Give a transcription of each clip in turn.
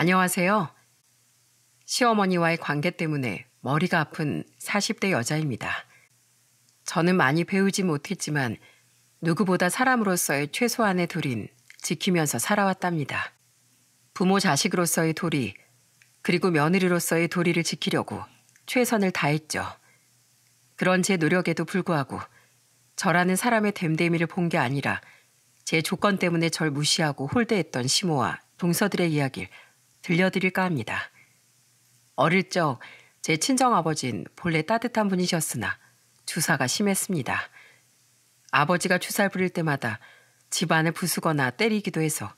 안녕하세요. 시어머니와의 관계 때문에 머리가 아픈 40대 여자입니다. 저는 많이 배우지 못했지만 누구보다 사람으로서의 최소한의 도리는 지키면서 살아왔답니다. 부모 자식으로서의 도리, 그리고 며느리로서의 도리를 지키려고 최선을 다했죠. 그런 제 노력에도 불구하고 저라는 사람의 됨됨이를 본 게 아니라 제 조건 때문에 절 무시하고 홀대했던 시모와 동서들의 이야기를 들려드릴까 합니다. 어릴 적 제 친정아버진 본래 따뜻한 분이셨으나 주사가 심했습니다. 아버지가 주사를 부릴 때마다 집안을 부수거나 때리기도 해서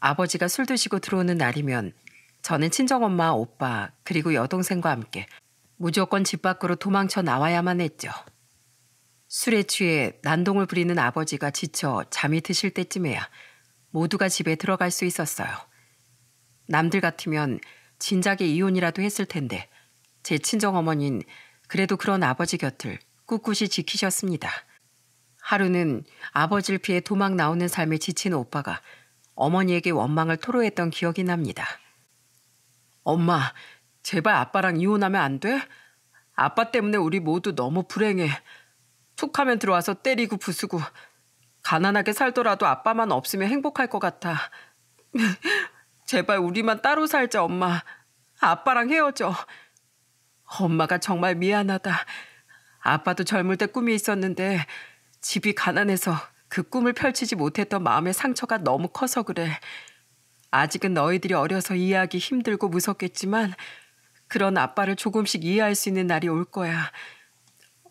아버지가 술 드시고 들어오는 날이면 저는 친정엄마, 오빠, 그리고 여동생과 함께 무조건 집 밖으로 도망쳐 나와야만 했죠. 술에 취해 난동을 부리는 아버지가 지쳐 잠이 드실 때쯤에야 모두가 집에 들어갈 수 있었어요. 남들 같으면 진작에 이혼이라도 했을 텐데 제 친정어머니는 그래도 그런 아버지 곁을 꿋꿋이 지키셨습니다. 하루는 아버지를 피해 도망 나오는 삶에 지친 오빠가 어머니에게 원망을 토로했던 기억이 납니다. 엄마, 제발 아빠랑 이혼하면 안 돼? 아빠 때문에 우리 모두 너무 불행해. 툭하면 들어와서 때리고 부수고 가난하게 살더라도 아빠만 없으면 행복할 것 같아. 제발 우리만 따로 살자, 엄마. 아빠랑 헤어져. 엄마가 정말 미안하다. 아빠도 젊을 때 꿈이 있었는데 집이 가난해서 그 꿈을 펼치지 못했던 마음의 상처가 너무 커서 그래. 아직은 너희들이 어려서 이해하기 힘들고 무섭겠지만 그런 아빠를 조금씩 이해할 수 있는 날이 올 거야.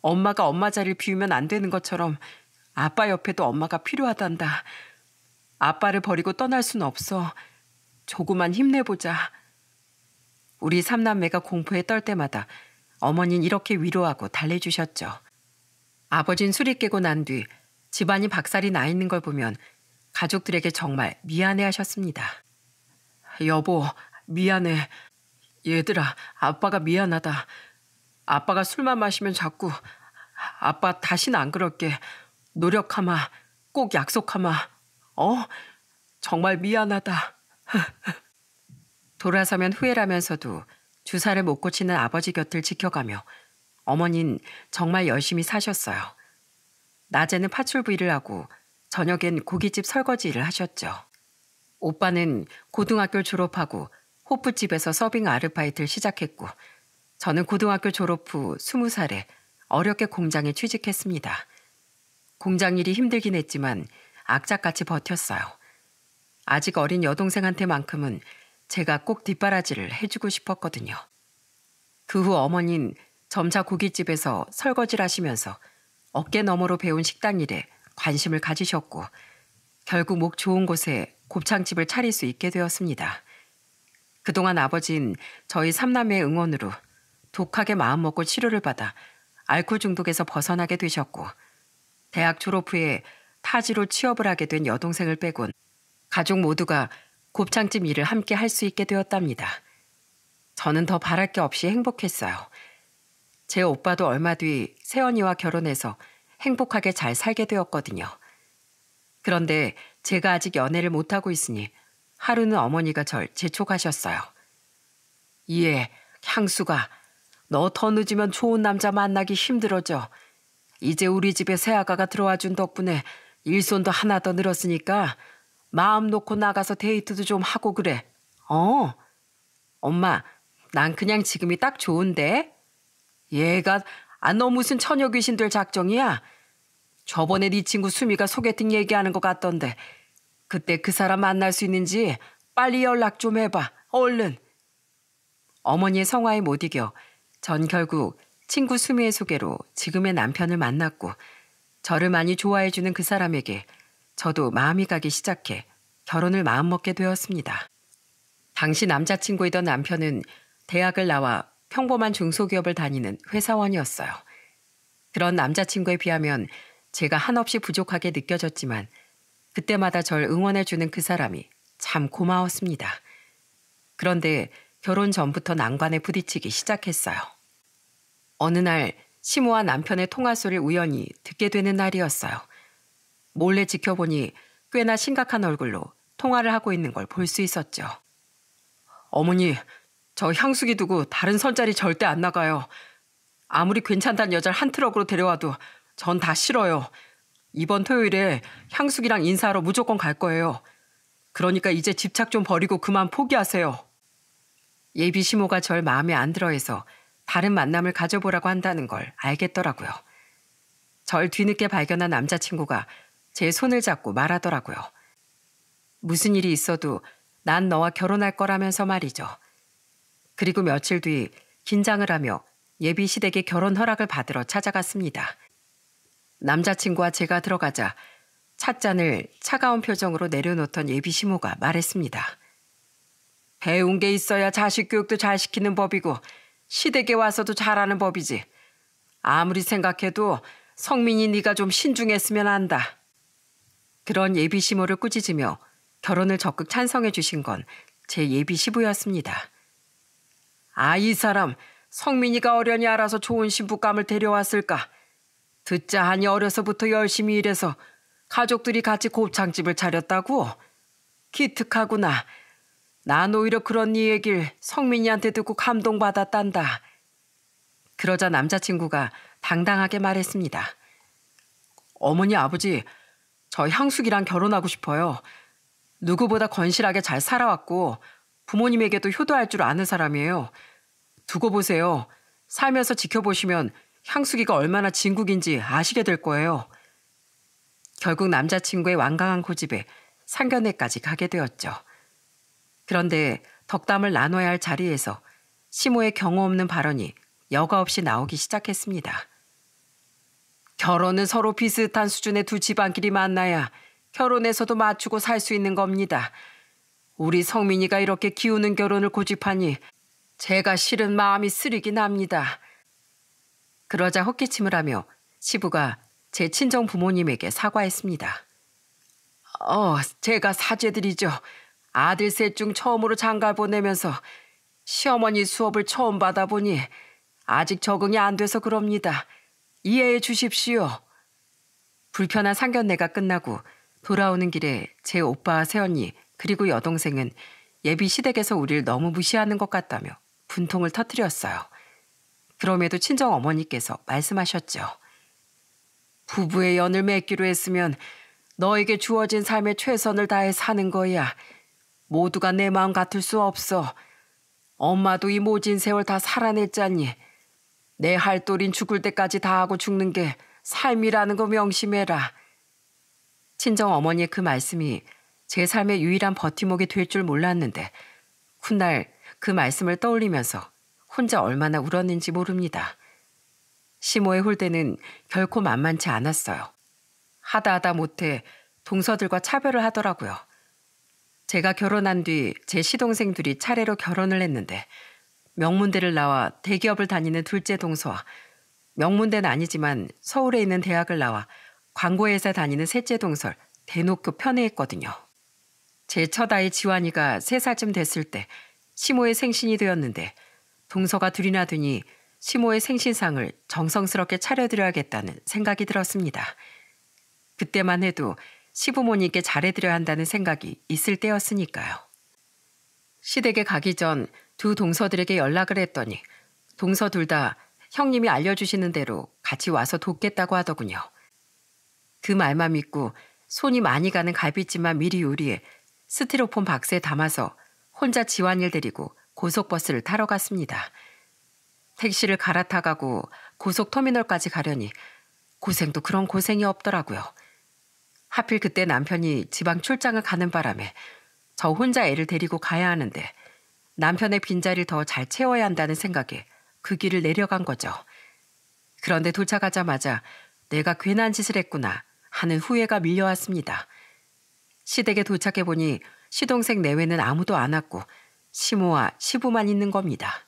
엄마가 엄마 자리를 비우면 안 되는 것처럼 아빠 옆에도 엄마가 필요하단다. 아빠를 버리고 떠날 순 없어. 조금만 힘내보자. 우리 삼남매가 공포에 떨 때마다 어머니는 이렇게 위로하고 달래주셨죠. 아버진 술이 깨고 난 뒤 집안이 박살이 나 있는 걸 보면 가족들에게 정말 미안해하셨습니다. 여보, 미안해. 얘들아, 아빠가 미안하다. 아빠가 술만 마시면 자꾸 아빠 다시는 안 그럴게. 노력하마. 꼭 약속하마. 정말 미안하다. 돌아서면 후회라면서도 주사를 못 고치는 아버지 곁을 지켜가며 어머니는 정말 열심히 사셨어요. 낮에는 파출부 일을 하고 저녁엔 고깃집 설거지 일을 하셨죠. 오빠는 고등학교 졸업하고 호프집에서 서빙 아르바이트를 시작했고 저는 고등학교 졸업 후 20살에 어렵게 공장에 취직했습니다. 공장 일이 힘들긴 했지만 악착같이 버텼어요. 아직 어린 여동생한테만큼은 제가 꼭 뒷바라지를 해주고 싶었거든요. 그 후 어머니는 점차 고깃집에서 설거지를 하시면서 어깨 너머로 배운 식당 일에 관심을 가지셨고 결국 목 좋은 곳에 곱창집을 차릴 수 있게 되었습니다. 그동안 아버지는 저희 삼남매의 응원으로 독하게 마음먹고 치료를 받아 알코올 중독에서 벗어나게 되셨고 대학 졸업 후에 타지로 취업을 하게 된 여동생을 빼곤 가족 모두가 곱창집 일을 함께 할 수 있게 되었답니다. 저는 더 바랄 게 없이 행복했어요. 제 오빠도 얼마 뒤 새언니와 결혼해서 행복하게 잘 살게 되었거든요. 그런데 제가 아직 연애를 못하고 있으니 하루는 어머니가 절 재촉하셨어요. 예, 향수가 너 더 늦으면 좋은 남자 만나기 힘들어져. 이제 우리 집에 새아가가 들어와 준 덕분에 일손도 하나 더 늘었으니까 마음 놓고 나가서 데이트도 좀 하고 그래. 엄마, 난 그냥 지금이 딱 좋은데? 얘가 너 무슨 처녀 귀신 될 작정이야? 저번에 네 친구 수미가 소개팅 얘기하는 것 같던데 그때 그 사람 만날 수 있는지 빨리 연락 좀 해봐. 얼른. 어머니의 성화에 못 이겨 전 결국 친구 수미의 소개로 지금의 남편을 만났고 저를 많이 좋아해주는 그 사람에게 저도 마음이 가기 시작해 결혼을 마음먹게 되었습니다. 당시 남자친구이던 남편은 대학을 나와 평범한 중소기업을 다니는 회사원이었어요. 그런 남자친구에 비하면 제가 한없이 부족하게 느껴졌지만 그때마다 절 응원해주는 그 사람이 참 고마웠습니다. 그런데 결혼 전부터 난관에 부딪히기 시작했어요. 어느 날 시모와 남편의 통화 소리를 우연히 듣게 되는 날이었어요. 몰래 지켜보니 꽤나 심각한 얼굴로 통화를 하고 있는 걸 볼 수 있었죠. 어머니, 저 향수기 두고 다른 선자리 절대 안 나가요. 아무리 괜찮다는 여자를 한 트럭으로 데려와도 전 다 싫어요. 이번 토요일에 향수기랑 인사하러 무조건 갈 거예요. 그러니까 이제 집착 좀 버리고 그만 포기하세요. 예비 시모가 절 마음에 안 들어해서 다른 만남을 가져보라고 한다는 걸 알겠더라고요. 절 뒤늦게 발견한 남자친구가 제 손을 잡고 말하더라고요. 무슨 일이 있어도 난 너와 결혼할 거라면서 말이죠. 그리고 며칠 뒤 긴장을 하며 예비 시댁의 결혼 허락을 받으러 찾아갔습니다. 남자친구와 제가 들어가자 찻잔을 차가운 표정으로 내려놓던 예비 시모가 말했습니다. 배운 게 있어야 자식 교육도 잘 시키는 법이고 시댁에 와서도 잘하는 법이지. 아무리 생각해도 성민이 네가 좀 신중했으면 한다. 그런 예비 시모를 꾸짖으며 결혼을 적극 찬성해 주신 건 제 예비 시부였습니다. 아, 이 사람 성민이가 어련히 알아서 좋은 신부감을 데려왔을까. 듣자 하니 어려서부터 열심히 일해서 가족들이 같이 곱창집을 차렸다고? 기특하구나. 난 오히려 그런 네 얘길 성민이한테 듣고 감동받았단다. 그러자 남자친구가 당당하게 말했습니다. 어머니, 아버지, 저 향숙이랑 결혼하고 싶어요. 누구보다 건실하게 잘 살아왔고 부모님에게도 효도할 줄 아는 사람이에요. 두고 보세요. 살면서 지켜보시면 향숙이가 얼마나 진국인지 아시게 될 거예요. 결국 남자친구의 완강한 고집에 상견례까지 가게 되었죠. 그런데 덕담을 나눠야 할 자리에서 시모의 경우 없는 발언이 여과 없이 나오기 시작했습니다. 결혼은 서로 비슷한 수준의 두 집안끼리 만나야 결혼에서도 맞추고 살 수 있는 겁니다. 우리 성민이가 이렇게 기우는 결혼을 고집하니 제가 실은 마음이 쓰리긴 합니다. 그러자 헛기침을 하며 시부가 제 친정 부모님에게 사과했습니다. 제가 사죄드리죠. 아들 셋 중 처음으로 장가 보내면서 시어머니 수업을 처음 받아보니 아직 적응이 안 돼서 그럽니다. 이해해 주십시오. 불편한 상견례가 끝나고 돌아오는 길에 제 오빠 새언니 그리고 여동생은 예비 시댁에서 우리를 너무 무시하는 것 같다며 분통을 터뜨렸어요. 그럼에도 친정 어머니께서 말씀하셨죠. 부부의 연을 맺기로 했으면 너에게 주어진 삶에 최선을 다해 사는 거야. 모두가 내 마음 같을 수 없어. 엄마도 이 모진 세월 다 살아냈잖니. 내 할돌인 죽을 때까지 다 하고 죽는 게 삶이라는 거 명심해라. 친정 어머니의 그 말씀이 제 삶의 유일한 버팀목이 될 줄 몰랐는데 훗날 그 말씀을 떠올리면서 혼자 얼마나 울었는지 모릅니다. 시모의 홀대는 결코 만만치 않았어요. 하다 못해 동서들과 차별을 하더라고요. 제가 결혼한 뒤 제 시동생 둘이 차례로 결혼을 했는데 명문대를 나와 대기업을 다니는 둘째 동서와 명문대는 아니지만 서울에 있는 대학을 나와 광고회사 다니는 셋째 동서를 대놓고 편애했거든요. 제 첫 아이 지환이가 3살쯤 됐을 때 시모의 생신이 되었는데 동서가 둘이나 되니 시모의 생신상을 정성스럽게 차려드려야겠다는 생각이 들었습니다. 그때만 해도 시부모님께 잘해드려야 한다는 생각이 있을 때였으니까요. 시댁에 가기 전 두 동서들에게 연락을 했더니 동서 둘 다 형님이 알려주시는 대로 같이 와서 돕겠다고 하더군요. 그 말만 믿고 손이 많이 가는 갈비찜만 미리 요리해 스티로폼 박스에 담아서 혼자 지환이를 데리고 고속버스를 타러 갔습니다. 택시를 갈아타가고 고속터미널까지 가려니 고생도 그런 고생이 없더라고요. 하필 그때 남편이 지방 출장을 가는 바람에 저 혼자 애를 데리고 가야 하는데 남편의 빈자리를 더 잘 채워야 한다는 생각에 그 길을 내려간 거죠. 그런데 도착하자마자 내가 괜한 짓을 했구나 하는 후회가 밀려왔습니다. 시댁에 도착해보니 시동생 내외는 아무도 안 왔고 시모와 시부만 있는 겁니다.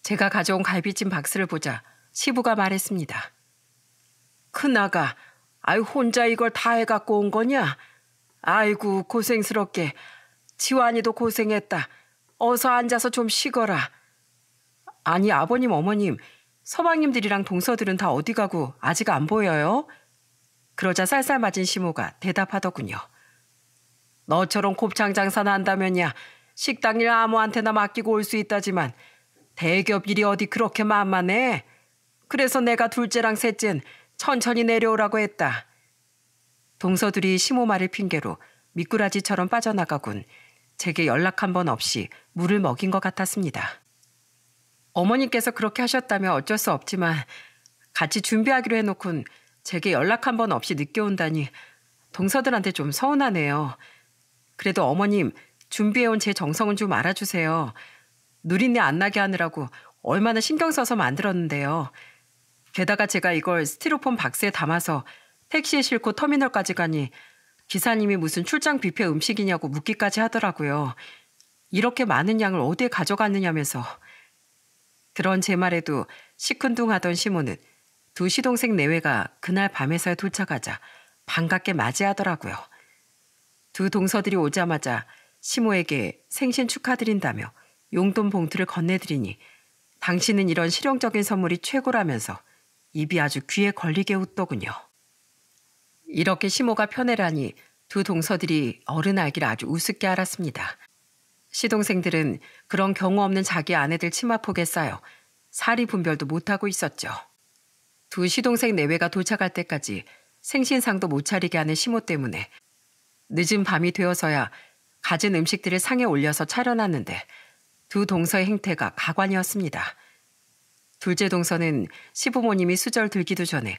제가 가져온 갈비찜 박스를 보자 시부가 말했습니다. 큰아가, 혼자 이걸 다 해갖고 온 거냐? 아이고 고생스럽게. 지환이도 고생했다. 어서 앉아서 좀 쉬거라. 아니 아버님 어머님, 서방님들이랑 동서들은 다 어디 가고 아직 안 보여요? 그러자 쌀쌀맞은 시모가 대답하더군요. 너처럼 곱창 장사나 한다면야 식당 일 아무한테나 맡기고 올 수 있다지만 대기업 일이 어디 그렇게 만만해. 그래서 내가 둘째랑 셋째는 천천히 내려오라고 했다. 동서들이 시모 말을 핑계로 미꾸라지처럼 빠져나가곤 제게 연락 한 번 없이 물을 먹인 것 같았습니다. 어머님께서 그렇게 하셨다면 어쩔 수 없지만 같이 준비하기로 해놓곤 제게 연락 한 번 없이 늦게 온다니 동서들한테 좀 서운하네요. 그래도 어머님 준비해온 제 정성은 좀 알아주세요. 누린내 안 나게 하느라고 얼마나 신경 써서 만들었는데요. 게다가 제가 이걸 스티로폼 박스에 담아서 택시에 싣고 터미널까지 가니 기사님이 무슨 출장 뷔페 음식이냐고 묻기까지 하더라고요. 이렇게 많은 양을 어디에 가져갔느냐면서. 그런 제 말에도 시큰둥하던 시모는 두 시동생 내외가 그날 밤에서야 도착하자 반갑게 맞이하더라고요. 두 동서들이 오자마자 시모에게 생신 축하드린다며 용돈 봉투를 건네드리니 당신은 이런 실용적인 선물이 최고라면서 입이 아주 귀에 걸리게 웃더군요. 이렇게 시모가 편애라니 두 동서들이 어른 알기를 아주 우습게 알았습니다. 시동생들은 그런 경우 없는 자기 아내들 치마폭에 쌓여 사리 분별도 못하고 있었죠. 두 시동생 내외가 도착할 때까지 생신상도 못 차리게 하는 시모 때문에 늦은 밤이 되어서야 갖은 음식들을 상에 올려서 차려놨는데 두 동서의 행태가 가관이었습니다. 둘째 동서는 시부모님이 수절 들기도 전에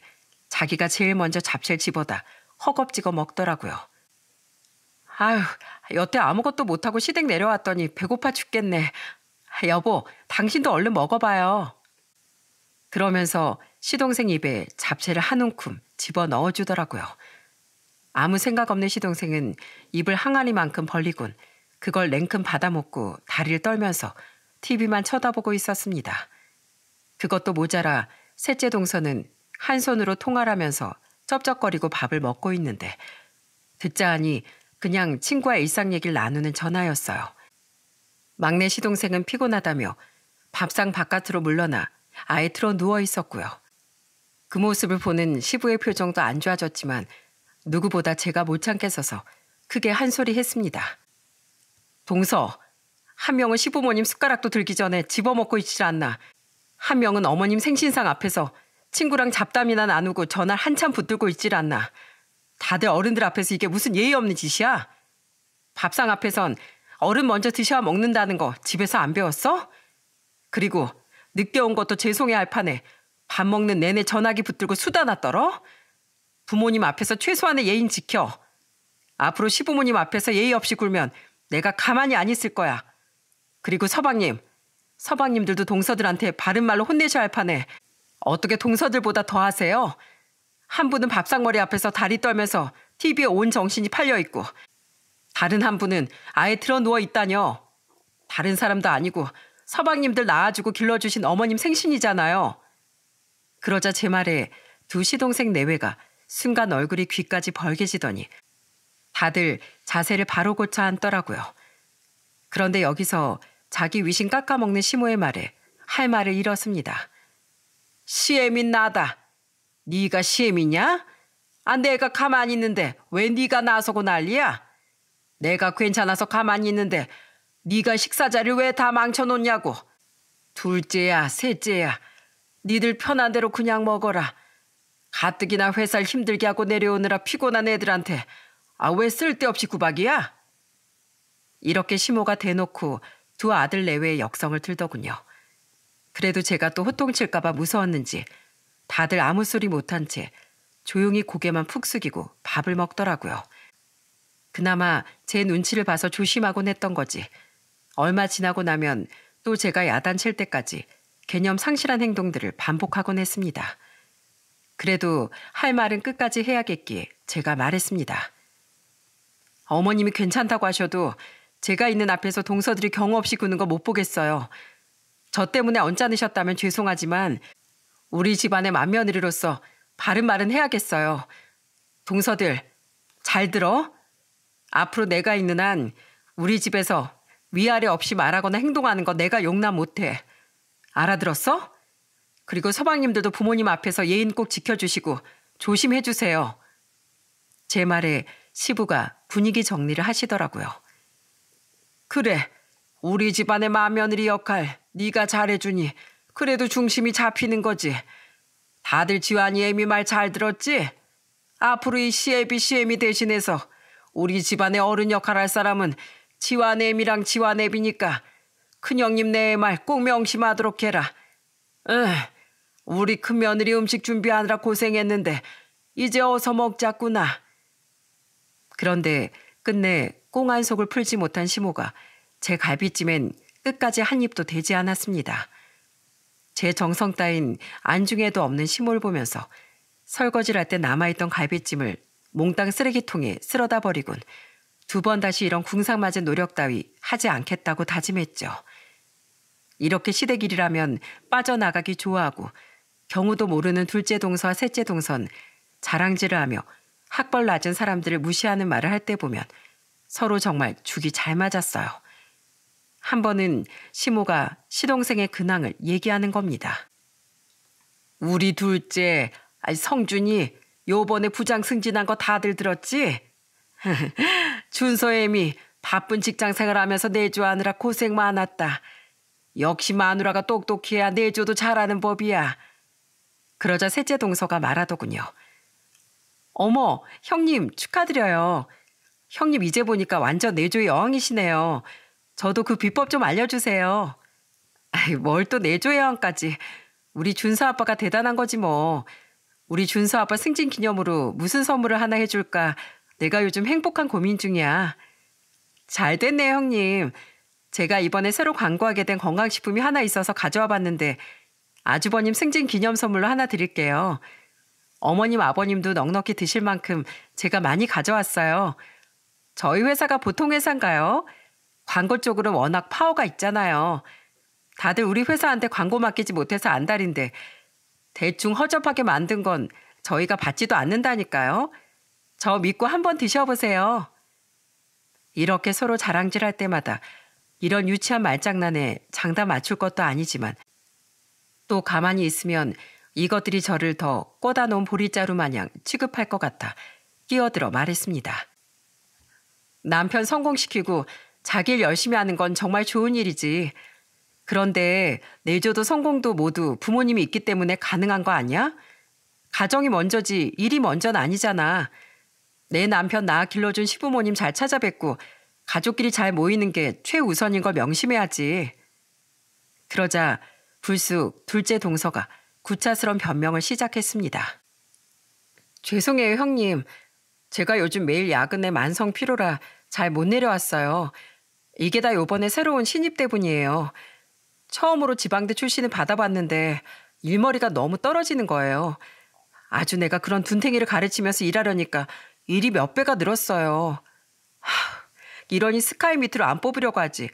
자기가 제일 먼저 잡채를 집어다 허겁지겁 먹더라고요. 아휴, 여태 아무것도 못하고 시댁 내려왔더니 배고파 죽겠네. 여보, 당신도 얼른 먹어봐요. 그러면서 시동생 입에 잡채를 한 움큼 집어 넣어주더라고요. 아무 생각 없는 시동생은 입을 항아리만큼 벌리곤 그걸 냉큼 받아먹고 다리를 떨면서 TV만 쳐다보고 있었습니다. 그것도 모자라 셋째 동서는 한 손으로 통화하면서 쩝쩝거리고 밥을 먹고 있는데 듣자 하니 그냥 친구와 일상 얘기를 나누는 전화였어요. 막내 시동생은 피곤하다며 밥상 바깥으로 물러나 아예 틀어 누워 있었고요. 그 모습을 보는 시부의 표정도 안 좋아졌지만 누구보다 제가 못 참겠어서 크게 한 소리 했습니다. 동서, 한 명은 시부모님 숟가락도 들기 전에 집어먹고 있질 않나. 한 명은 어머님 생신상 앞에서 친구랑 잡담이나 나누고 전화를 한참 붙들고 있질 않나. 다들 어른들 앞에서 이게 무슨 예의 없는 짓이야? 밥상 앞에선 어른 먼저 드셔야 먹는다는 거 집에서 안 배웠어? 그리고 늦게 온 것도 죄송해 할 판에 밥 먹는 내내 전화기 붙들고 수다나 떨어? 부모님 앞에서 최소한의 예의는 지켜. 앞으로 시부모님 앞에서 예의 없이 굴면 내가 가만히 안 있을 거야. 그리고 서방님들도 동서들한테 바른 말로 혼내셔야 할 판에 어떻게 동서들보다 더 하세요? 한 분은 밥상머리 앞에서 다리 떨면서 TV에 온 정신이 팔려있고 다른 한 분은 아예 틀어 누워 있다뇨. 다른 사람도 아니고 서방님들 낳아주고 길러주신 어머님 생신이잖아요. 그러자 제 말에 두 시동생 내외가 순간 얼굴이 귀까지 벌개지더니 다들 자세를 바로 고쳐 앉더라고요. 그런데 여기서 자기 위신 깎아먹는 시모의 말에 할 말을 잃었습니다. 시애민 나다. 네가 시애미냐? 아, 내가 가만히 있는데 왜 네가 나서고 난리야? 내가 괜찮아서 가만히 있는데 네가 식사 자리를 왜 다 망쳐놓냐고. 둘째야 셋째야 니들 편한 대로 그냥 먹어라. 가뜩이나 회사를 힘들게 하고 내려오느라 피곤한 애들한테 왜 쓸데없이 구박이야? 이렇게 시모가 대놓고 두 아들 내외의 역성을 들더군요. 그래도 제가 또 호통칠까 봐 무서웠는지 다들 아무 소리 못한 채 조용히 고개만 푹 숙이고 밥을 먹더라고요. 그나마 제 눈치를 봐서 조심하곤 했던 거지. 얼마 지나고 나면 또 제가 야단칠 때까지 개념 상실한 행동들을 반복하곤 했습니다. 그래도 할 말은 끝까지 해야겠기에 제가 말했습니다. 어머님이 괜찮다고 하셔도 제가 있는 앞에서 동서들이 경우 없이 구는 거 못 보겠어요. 저 때문에 언짢으셨다면 죄송하지만 우리 집안의 맏며느리로서 바른 말은 해야겠어요. 동서들 잘 들어? 앞으로 내가 있는 한 우리 집에서 위아래 없이 말하거나 행동하는 거 내가 용납 못해. 알아들었어? 그리고 서방님들도 부모님 앞에서 예의는 꼭 지켜주시고 조심해 주세요. 제 말에 시부가 분위기 정리를 하시더라고요. 그래, 우리 집안의 맏며느리 역할 네가 잘해주니 그래도 중심이 잡히는 거지. 다들 지환이 애미 말 잘 들었지? 앞으로 이 시애비 대신해서 우리 집안의 어른 역할 할 사람은 지환 애미랑 지환 애비니까 큰형님 내 말 꼭 명심하도록 해라. 우리 큰며느리 음식 준비하느라 고생했는데 이제 어서 먹자꾸나. 그런데 끝내 꽁한 속을 풀지 못한 시모가 제 갈비찜엔 끝까지 한 입도 되지 않았습니다. 제 정성 따윈 안중에도 없는 시모를 보면서 설거지를 할 때 남아있던 갈비찜을 몽땅 쓰레기통에 쓸어다 버리곤 두 번 다시 이런 궁상맞은 노력 따위 하지 않겠다고 다짐했죠. 이렇게 시댁일이라면 빠져나가기 좋아하고 경우도 모르는 둘째 동서와 셋째 동선 자랑질을 하며 학벌 낮은 사람들을 무시하는 말을 할 때 보면 서로 정말 죽이 잘 맞았어요. 한 번은 시모가 시동생의 근황을 얘기하는 겁니다. 우리 둘째 성준이 요번에 부장 승진한 거 다들 들었지? 준서애미 바쁜 직장생활 하면서 내조하느라 고생 많았다. 역시 마누라가 똑똑해야 내조도 잘하는 법이야. 그러자 셋째 동서가 말하더군요. 어머, 형님 축하드려요. 형님 이제 보니까 완전 내조의 여왕이시네요. 저도 그 비법 좀 알려주세요. 뭘 또 내조의 여왕까지. 우리 준서 아빠가 대단한 거지 뭐. 우리 준서 아빠 승진 기념으로 무슨 선물을 하나 해줄까 내가 요즘 행복한 고민 중이야. 잘 됐네 형님. 제가 이번에 새로 광고하게 된 건강식품이 하나 있어서 가져와 봤는데 아주버님 승진 기념 선물로 하나 드릴게요. 어머님 아버님도 넉넉히 드실 만큼 제가 많이 가져왔어요. 저희 회사가 보통 회사인가요? 광고 쪽으로 워낙 파워가 있잖아요. 다들 우리 회사한테 광고 맡기지 못해서 안달인데 대충 허접하게 만든 건 저희가 받지도 않는다니까요. 저 믿고 한번 드셔보세요. 이렇게 서로 자랑질할 때마다 이런 유치한 말장난에 장단 맞출 것도 아니지만 또 가만히 있으면 이것들이 저를 더 꽂아 놓은 보리자루 마냥 취급할 것 같아 끼어들어 말했습니다. 남편 성공시키고 자기 일 열심히 하는 건 정말 좋은 일이지. 그런데 내조도 성공도 모두 부모님이 있기 때문에 가능한 거 아니야? 가정이 먼저지 일이 먼저는 아니잖아. 내 남편 나 길러준 시부모님 잘 찾아뵙고 가족끼리 잘 모이는 게 최우선인 걸 명심해야지. 그러자 불쑥 둘째 동서가 구차스런 변명을 시작했습니다. 죄송해요 형님. 제가 요즘 매일 야근에 만성 피로라 잘 못 내려왔어요. 이게 다 요번에 새로운 신입 때문이에요. 처음으로 지방대 출신을 받아봤는데 일머리가 너무 떨어지는 거예요. 아주 내가 그런 둔탱이를 가르치면서 일하려니까 일이 몇 배가 늘었어요. 이러니 스카이 밑으로 안 뽑으려고 하지.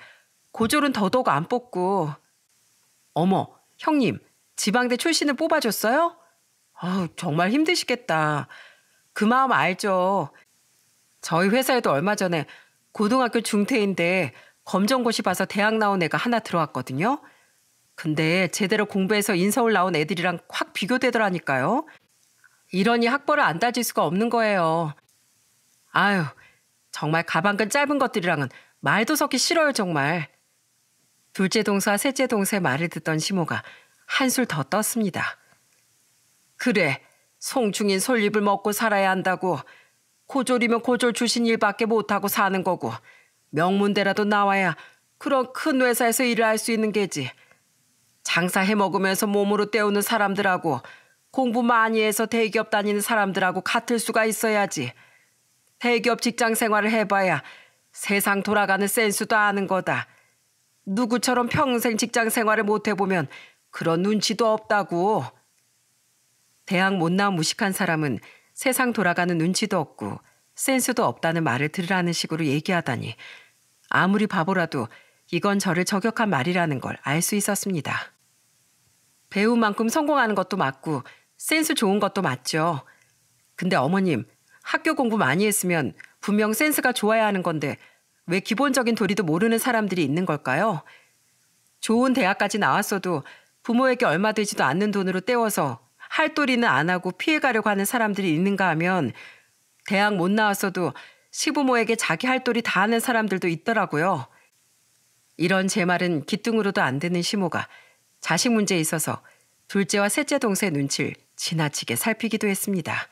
고졸은 더더욱 안 뽑고. 어머, 형님, 지방대 출신을 뽑아줬어요? 정말 힘드시겠다. 그 마음 알죠. 저희 회사에도 얼마 전에 고등학교 중퇴인데 검정고시 봐서 대학 나온 애가 하나 들어왔거든요. 근데 제대로 공부해서 인서울 나온 애들이랑 확 비교되더라니까요. 이러니 학벌을 안 따질 수가 없는 거예요. 아유, 정말 가방끈 짧은 것들이랑은 말도 섞기 싫어요 정말. 둘째 동서와 셋째 동서의 말을 듣던 시모가 한술 더 떴습니다. 그래, 송충인 솔잎을 먹고 살아야 한다고. 고졸이면 고졸 출신 일밖에 못하고 사는 거고 명문대라도 나와야 그런 큰 회사에서 일을 할 수 있는 게지. 장사해 먹으면서 몸으로 때우는 사람들하고 공부 많이 해서 대기업 다니는 사람들하고 같을 수가 있어야지. 대기업 직장 생활을 해봐야 세상 돌아가는 센스도 아는 거다. 누구처럼 평생 직장 생활을 못 해보면 그런 눈치도 없다고. 대학 못 나온 무식한 사람은 세상 돌아가는 눈치도 없고 센스도 없다는 말을 들으라는 식으로 얘기하다니 아무리 바보라도 이건 저를 저격한 말이라는 걸 알 수 있었습니다. 배우만큼 성공하는 것도 맞고 센스 좋은 것도 맞죠. 근데 어머님, 학교 공부 많이 했으면 분명 센스가 좋아야 하는 건데 왜 기본적인 도리도 모르는 사람들이 있는 걸까요? 좋은 대학까지 나왔어도 부모에게 얼마 되지도 않는 돈으로 때워서 할 도리는 안 하고 피해가려고 하는 사람들이 있는가 하면 대학 못 나왔어도 시부모에게 자기 할 도리 다 하는 사람들도 있더라고요. 이런 제 말은 귀뚱으로도 안 듣는 시모가 자식 문제에 있어서 둘째와 셋째 동생 눈치를 지나치게 살피기도 했습니다.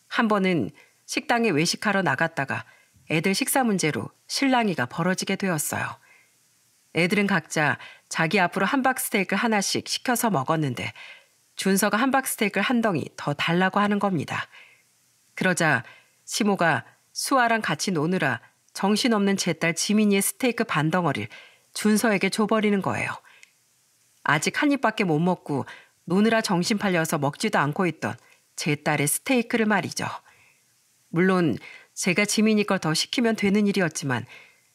한 번은 식당에 외식하러 나갔다가 애들 식사 문제로 실랑이가 벌어지게 되었어요. 애들은 각자 자기 앞으로 함박스테이크 하나씩 시켜서 먹었는데 준서가 함박스테이크를 한 덩이 더 달라고 하는 겁니다. 그러자 시모가 수아랑 같이 노느라 정신없는 제 딸 지민이의 스테이크 반 덩어리를 준서에게 줘버리는 거예요. 아직 한 입밖에 못 먹고 노느라 정신 팔려서 먹지도 않고 있던 제 딸의 스테이크를 말이죠. 물론 제가 지민이 걸 더 시키면 되는 일이었지만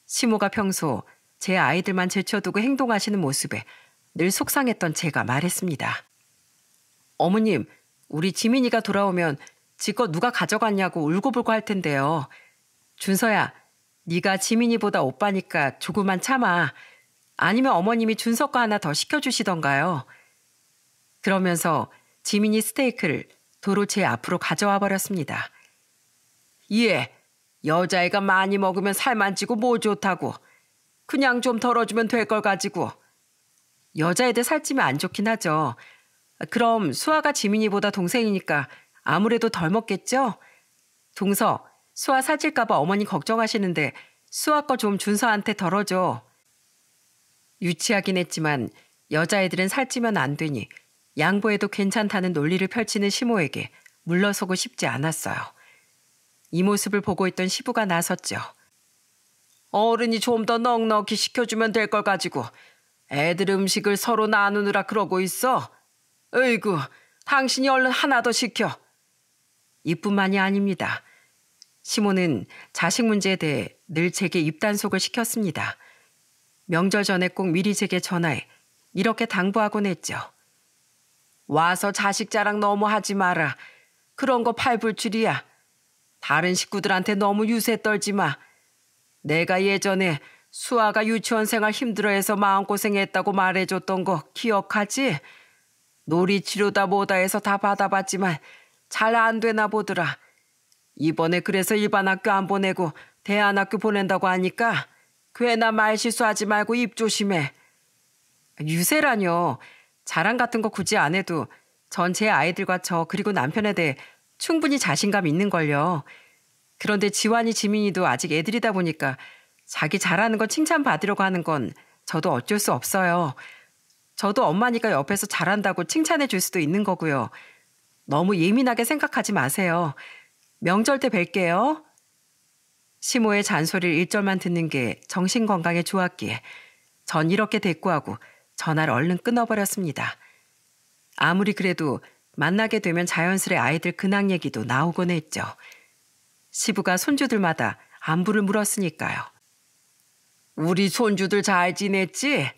시모가 평소 제 아이들만 제쳐두고 행동하시는 모습에 늘 속상했던 제가 말했습니다. 어머님, 우리 지민이가 돌아오면 지 거 누가 가져갔냐고 울고불고 할 텐데요. 준서야, 네가 지민이보다 오빠니까 조금만 참아. 아니면 어머님이 준서 거 하나 더 시켜주시던가요. 그러면서 지민이 스테이크를 도로 제 앞으로 가져와 버렸습니다. 예, 여자애가 많이 먹으면 살만 찌고 뭐 좋다고. 그냥 좀 덜어주면 될 걸 가지고. 여자애들 살찌면 안 좋긴 하죠. 그럼 수아가 지민이보다 동생이니까 아무래도 덜 먹겠죠? 동서, 수아 살찔까 봐 어머니 걱정하시는데 수아 거 좀 준서한테 덜어줘. 유치하긴 했지만 여자애들은 살찌면 안 되니 양보해도 괜찮다는 논리를 펼치는 시모에게 물러서고 싶지 않았어요. 이 모습을 보고 있던 시부가 나섰죠. 어른이 좀 더 넉넉히 시켜주면 될 걸 가지고 애들 음식을 서로 나누느라 그러고 있어. 어이구, 당신이 얼른 하나 더 시켜. 이뿐만이 아닙니다. 시모는 자식 문제에 대해 늘 제게 입단속을 시켰습니다. 명절 전에 꼭 미리 제게 전화해 이렇게 당부하곤 했죠. 와서 자식 자랑 너무 하지 마라. 그런 거 팔불출이야. 다른 식구들한테 너무 유세 떨지 마. 내가 예전에 수아가 유치원 생활 힘들어해서 마음고생했다고 말해줬던 거 기억하지? 놀이치료다 뭐다 해서 다 받아봤지만 잘 안 되나 보더라. 이번에 그래서 일반 학교 안 보내고 대안학교 보낸다고 하니까 괜한 말실수하지 말고 입 조심해. 유세라뇨. 자랑 같은 거 굳이 안 해도 전 제 아이들과 저 그리고 남편에 대해 충분히 자신감 있는걸요. 그런데 지환이 지민이도 아직 애들이다 보니까 자기 잘하는 거 칭찬받으려고 하는 건 저도 어쩔 수 없어요. 저도 엄마니까 옆에서 잘한다고 칭찬해 줄 수도 있는 거고요. 너무 예민하게 생각하지 마세요. 명절 때 뵐게요. 시모의 잔소리를 1절만 듣는 게 정신건강에 좋았기에 전 이렇게 대꾸하고 전화를 얼른 끊어버렸습니다. 아무리 그래도 만나게 되면 자연스레 아이들 근황 얘기도 나오곤 했죠. 시부가 손주들마다 안부를 물었으니까요. 우리 손주들 잘 지냈지?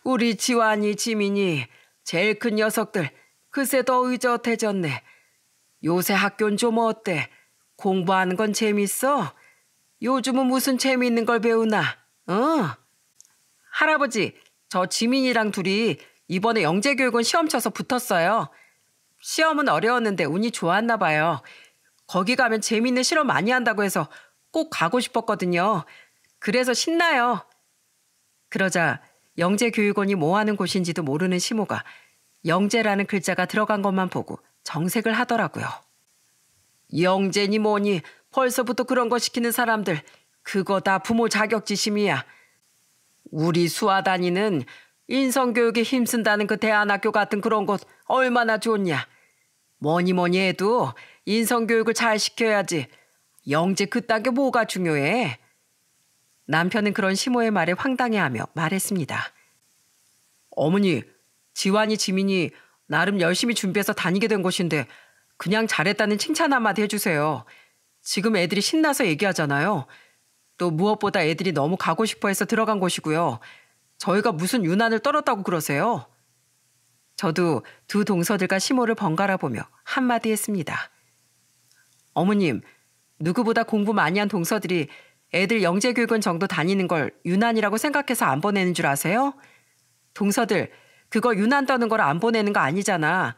우리 지환이, 지민이, 제일 큰 녀석들 그새 더 의젓해졌네. 요새 학교는 좀 어때? 공부하는 건 재밌어? 요즘은 무슨 재미있는 걸 배우나? 할아버지, 저 지민이랑 둘이 이번에 영재교육원 시험 쳐서 붙었어요. 시험은 어려웠는데 운이 좋았나 봐요. 거기 가면 재미있는 실험 많이 한다고 해서 꼭 가고 싶었거든요. 그래서 신나요. 그러자 영재교육원이 뭐 하는 곳인지도 모르는 시모가 영재라는 글자가 들어간 것만 보고 정색을 하더라고요. 영재니 뭐니 벌써부터 그런 거 시키는 사람들 그거 다 부모 자격지심이야. 우리 수아단이는 인성교육에 힘쓴다는 그 대안학교 같은 그런 곳 얼마나 좋냐. 뭐니 뭐니 해도 인성교육을 잘 시켜야지. 영재 그딴 게 뭐가 중요해. 남편은 그런 시모의 말에 황당해하며 말했습니다. 어머니, 지환이 지민이 나름 열심히 준비해서 다니게 된 곳인데 그냥 잘했다는 칭찬 한마디 해주세요. 지금 애들이 신나서 얘기하잖아요. 또 무엇보다 애들이 너무 가고 싶어 해서 들어간 곳이고요. 저희가 무슨 유난을 떨었다고 그러세요? 저도 두 동서들과 시모를 번갈아 보며 한마디 했습니다. 어머님, 누구보다 공부 많이 한 동서들이 애들 영재교육원 정도 다니는 걸 유난이라고 생각해서 안 보내는 줄 아세요? 동서들, 그거 유난 떠는 걸 안 보내는 거 아니잖아.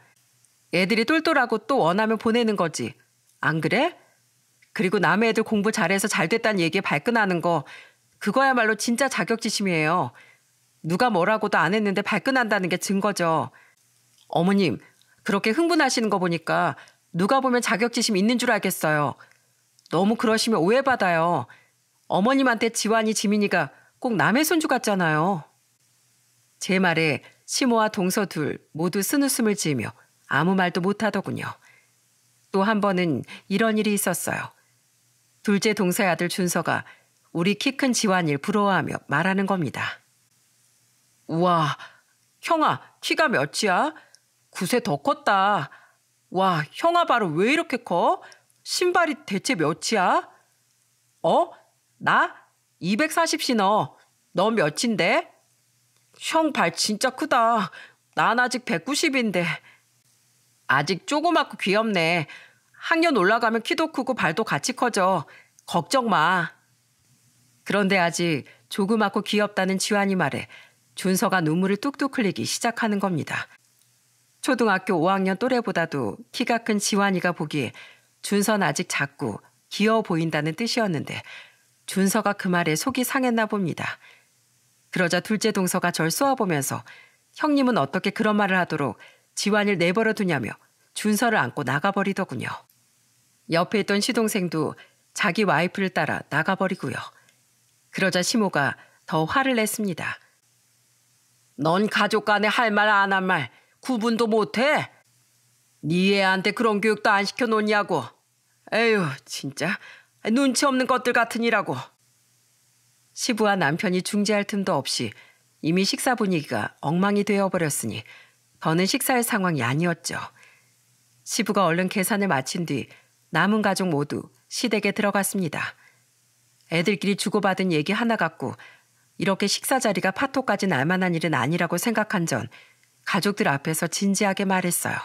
애들이 똘똘하고 또 원하면 보내는 거지. 안 그래? 그리고 남의 애들 공부 잘해서 잘 됐다는 얘기에 발끈하는 거 그거야말로 진짜 자격지심이에요. 누가 뭐라고도 안 했는데 발끈한다는 게 증거죠. 어머님, 그렇게 흥분하시는 거 보니까 누가 보면 자격지심 있는 줄 알겠어요. 너무 그러시면 오해받아요. 어머님한테 지환이 지민이가 꼭 남의 손주 같잖아요. 제 말에 시모와 동서 둘 모두 쓴웃음을 지으며 아무 말도 못하더군요. 또 한 번은 이런 일이 있었어요. 둘째 동서의 아들 준서가 우리 키 큰 지환이를 부러워하며 말하는 겁니다. 우와, 형아, 키가 몇이야? 9세 더 컸다. 와, 형아 발은 왜 이렇게 커? 신발이 대체 몇이야? 어? 나? 240 신어. 넌 몇인데? 형 발 진짜 크다. 난 아직 190인데. 아직 조그맣고 귀엽네. 학년 올라가면 키도 크고 발도 같이 커져. 걱정 마. 그런데 아직 조그맣고 귀엽다는 지환이 말에 준서가 눈물을 뚝뚝 흘리기 시작하는 겁니다. 초등학교 5학년 또래보다도 키가 큰 지환이가 보기에 준서는 아직 작고 귀여워 보인다는 뜻이었는데 준서가 그 말에 속이 상했나 봅니다. 그러자 둘째 동서가 절 쏘아보면서 형님은 어떻게 그런 말을 하도록 지환이를 내버려 두냐며 준서를 안고 나가버리더군요. 옆에 있던 시동생도 자기 와이프를 따라 나가버리고요. 그러자 시모가 더 화를 냈습니다. 넌 가족 간에 할 말 안 한 말 구분도 못해? 네 애한테 그런 교육도 안 시켜놓냐고. 에휴 진짜 눈치 없는 것들 같으니라고. 시부와 남편이 중재할 틈도 없이 이미 식사 분위기가 엉망이 되어버렸으니 더는 식사할 상황이 아니었죠. 시부가 얼른 계산을 마친 뒤 남은 가족 모두 시댁에 들어갔습니다. 애들끼리 주고받은 얘기 하나 갖고 이렇게 식사 자리가 파토까지 날 만한 일은 아니라고 생각한 전 가족들 앞에서 진지하게 말했어요.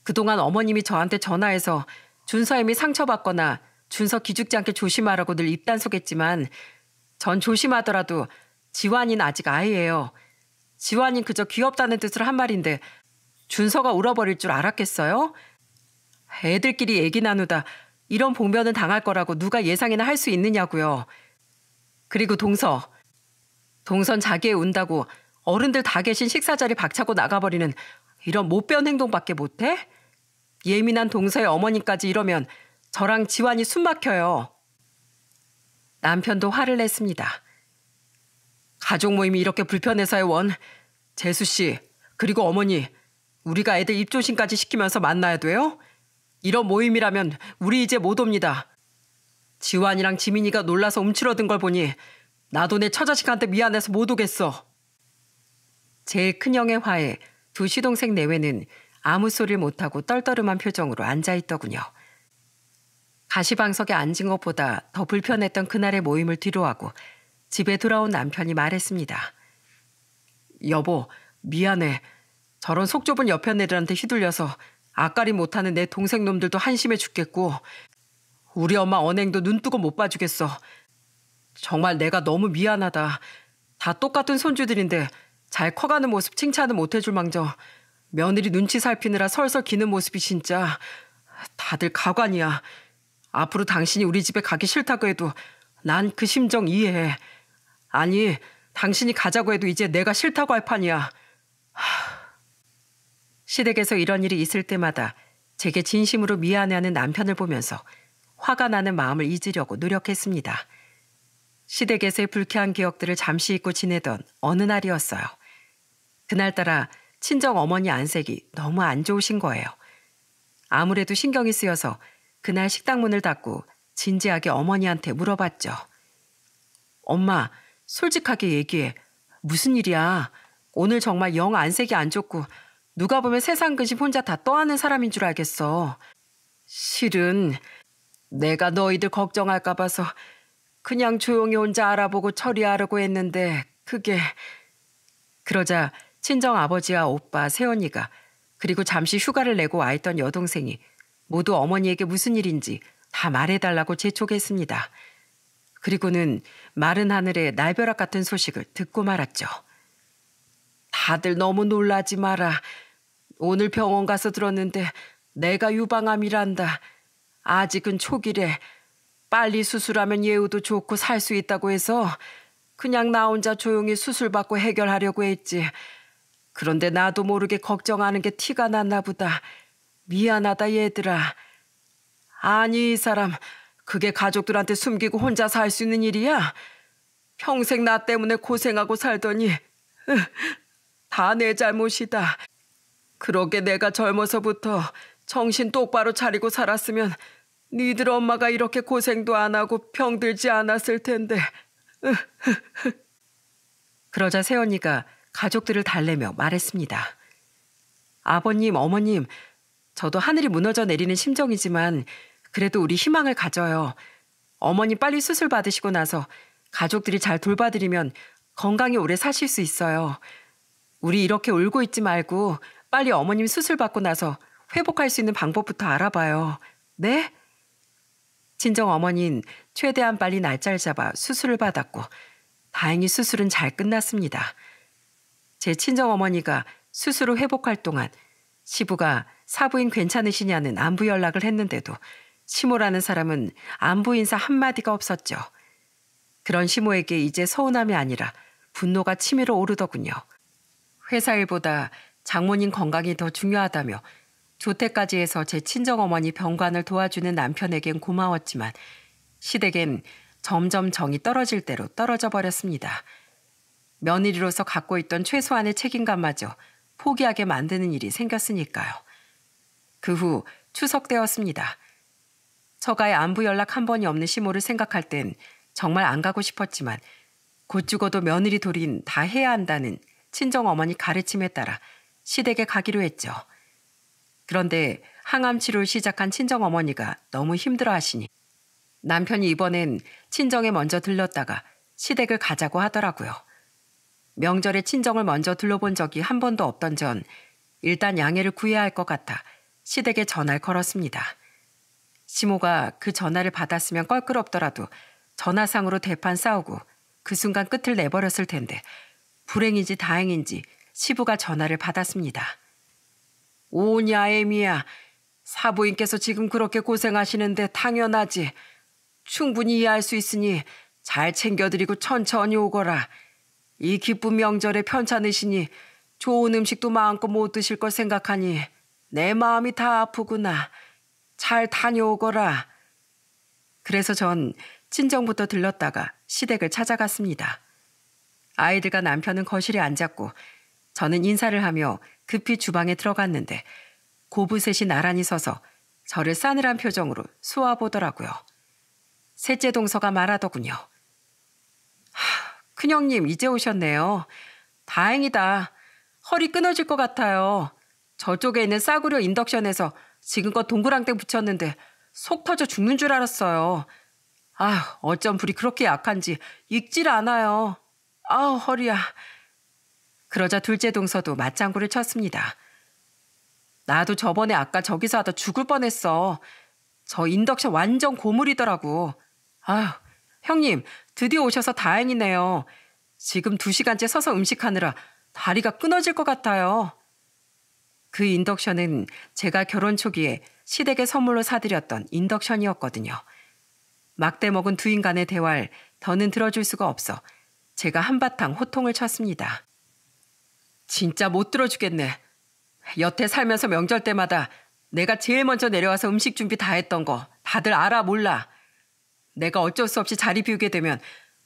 그동안 어머님이 저한테 전화해서 준서엠이 상처받거나 준서 기죽지 않게 조심하라고 늘 입단속했지만 전 조심하더라도 지환이는 아직 아이예요. 지환이는 그저 귀엽다는 뜻으로 한 말인데 준서가 울어버릴 줄 알았겠어요? 애들끼리 얘기 나누다 이런 봉변은 당할 거라고 누가 예상이나 할 수 있느냐고요. 그리고 동선 자기 애 운다고 어른들 다 계신 식사 자리 박차고 나가버리는 이런 못배운 행동밖에 못해? 예민한 동서의 어머니까지 이러면 저랑 지환이 숨 막혀요. 남편도 화를 냈습니다. 가족 모임이 이렇게 불편해서의 원. 재수 씨, 그리고 어머니, 우리가 애들 입조심까지 시키면서 만나야 돼요? 이런 모임이라면 우리 이제 못 옵니다. 지환이랑 지민이가 놀라서 움츠러든 걸 보니 나도 내 처자식한테 미안해서 못 오겠어. 제일 큰형의 화에 두 시동생 내외는 아무 소리를 못하고 떨떠름한 표정으로 앉아있더군요. 가시방석에 앉은 것보다 더 불편했던 그날의 모임을 뒤로하고 집에 돌아온 남편이 말했습니다. 여보, 미안해. 저런 속 좁은 여편 애들한테 휘둘려서 아까리 못하는 내 동생 놈들도 한심해 죽겠고 우리 엄마 언행도 눈뜨고 못 봐주겠어. 정말 내가 너무 미안하다. 다 똑같은 손주들인데 잘 커가는 모습 칭찬은 못해줄 망정 며느리 눈치 살피느라 설설 기는 모습이 진짜 다들 가관이야. 앞으로 당신이 우리 집에 가기 싫다고 해도 난 그 심정 이해해. 아니, 당신이 가자고 해도 이제 내가 싫다고 할 판이야. 시댁에서 이런 일이 있을 때마다 제게 진심으로 미안해하는 남편을 보면서 화가 나는 마음을 잊으려고 노력했습니다. 시댁에서의 불쾌한 기억들을 잠시 잊고 지내던 어느 날이었어요. 그날따라 친정 어머니 안색이 너무 안 좋으신 거예요. 아무래도 신경이 쓰여서 그날 식당 문을 닫고 진지하게 어머니한테 물어봤죠. 엄마, 솔직하게 얘기해. 무슨 일이야? 오늘 정말 영 안색이 안 좋고 누가 보면 세상 근심 혼자 다 떠안는 사람인 줄 알겠어. 실은 내가 너희들 걱정할까 봐서 그냥 조용히 혼자 알아보고 처리하려고 했는데 그게... 그러자 친정아버지와 오빠, 새언니가 그리고 잠시 휴가를 내고 와 있던 여동생이 모두 어머니에게 무슨 일인지 다 말해달라고 재촉했습니다. 그리고는 마른 하늘에 날벼락 같은 소식을 듣고 말았죠. 다들 너무 놀라지 마라. 오늘 병원 가서 들었는데 내가 유방암이란다. 아직은 초기래. 빨리 수술하면 예후도 좋고 살 수 있다고 해서 그냥 나 혼자 조용히 수술받고 해결하려고 했지. 그런데 나도 모르게 걱정하는 게 티가 났나 보다. 미안하다 얘들아. 아니 이 사람 그게 가족들한테 숨기고 혼자 살 수 있는 일이야? 평생 나 때문에 고생하고 살더니 다 내 잘못이다. 그러게 내가 젊어서부터 정신 똑바로 차리고 살았으면 니들 엄마가 이렇게 고생도 안 하고 병들지 않았을 텐데. 그러자 새언니가 가족들을 달래며 말했습니다. 아버님, 어머님, 저도 하늘이 무너져 내리는 심정이지만 그래도 우리 희망을 가져요. 어머니 빨리 수술 받으시고 나서 가족들이 잘 돌봐드리면 건강히 오래 사실 수 있어요. 우리 이렇게 울고 있지 말고 빨리 어머님 수술 받고 나서 회복할 수 있는 방법부터 알아봐요. 네? 친정 어머니는 최대한 빨리 날짜를 잡아 수술을 받았고 다행히 수술은 잘 끝났습니다. 제 친정 어머니가 수술 후 회복할 동안 시부가 사부인 괜찮으시냐는 안부 연락을 했는데도 시모라는 사람은 안부 인사 한마디가 없었죠. 그런 시모에게 이제 서운함이 아니라 분노가 치밀어 오르더군요. 회사 일보다 장모님 건강이 더 중요하다며 조퇴까지 해서 제 친정어머니 병관을 도와주는 남편에겐 고마웠지만 시댁엔 점점 정이 떨어질 대로 떨어져 버렸습니다. 며느리로서 갖고 있던 최소한의 책임감마저 포기하게 만드는 일이 생겼으니까요. 그 후 추석 때였습니다. 처가에 안부 연락 한 번이 없는 시모를 생각할 땐 정말 안 가고 싶었지만 곧 죽어도 며느리 돌인 다 해야 한다는 친정어머니 가르침에 따라 시댁에 가기로 했죠. 그런데 항암 치료를 시작한 친정어머니가 너무 힘들어하시니 남편이 이번엔 친정에 먼저 들렀다가 시댁을 가자고 하더라고요. 명절에 친정을 먼저 들러본 적이 한 번도 없던 전 일단 양해를 구해야 할 것 같아 시댁에 전화를 걸었습니다. 시모가 그 전화를 받았으면 껄끄럽더라도 전화상으로 대판 싸우고 그 순간 끝을 내버렸을 텐데 불행인지 다행인지 시부가 전화를 받았습니다. 오냐 애미야, 사부인께서 지금 그렇게 고생하시는데 당연하지. 충분히 이해할 수 있으니 잘 챙겨드리고 천천히 오거라. 이 기쁜 명절에 편찮으시니 좋은 음식도 마음껏 못 드실 걸 생각하니 내 마음이 다 아프구나. 잘 다녀오거라. 그래서 전 친정부터 들렀다가 시댁을 찾아갔습니다. 아이들과 남편은 거실에 앉았고 저는 인사를 하며 급히 주방에 들어갔는데 고부셋이 나란히 서서 저를 싸늘한 표정으로 쏘아보더라고요. 셋째 동서가 말하더군요. 큰형님 이제 오셨네요. 다행이다. 허리 끊어질 것 같아요. 저쪽에 있는 싸구려 인덕션에서 지금껏 동그랑땡 붙였는데 속 터져 죽는 줄 알았어요. 어쩜 불이 그렇게 약한지 익질 않아요. 허리야. 그러자 둘째 동서도 맞장구를 쳤습니다. 나도 저번에 아까 저기서 하다 죽을 뻔했어. 저 인덕션 완전 고물이더라고. 형님 드디어 오셔서 다행이네요. 지금 2시간째 서서 음식하느라 다리가 끊어질 것 같아요. 그 인덕션은 제가 결혼 초기에 시댁에 선물로 사드렸던 인덕션이었거든요. 막대 먹은 두 인간의 대화를 더는 들어줄 수가 없어 제가 한바탕 호통을 쳤습니다. 진짜 못 들어주겠네. 여태 살면서 명절 때마다 내가 제일 먼저 내려와서 음식 준비 다 했던 거 다들 알아 몰라. 내가 어쩔 수 없이 자리 비우게 되면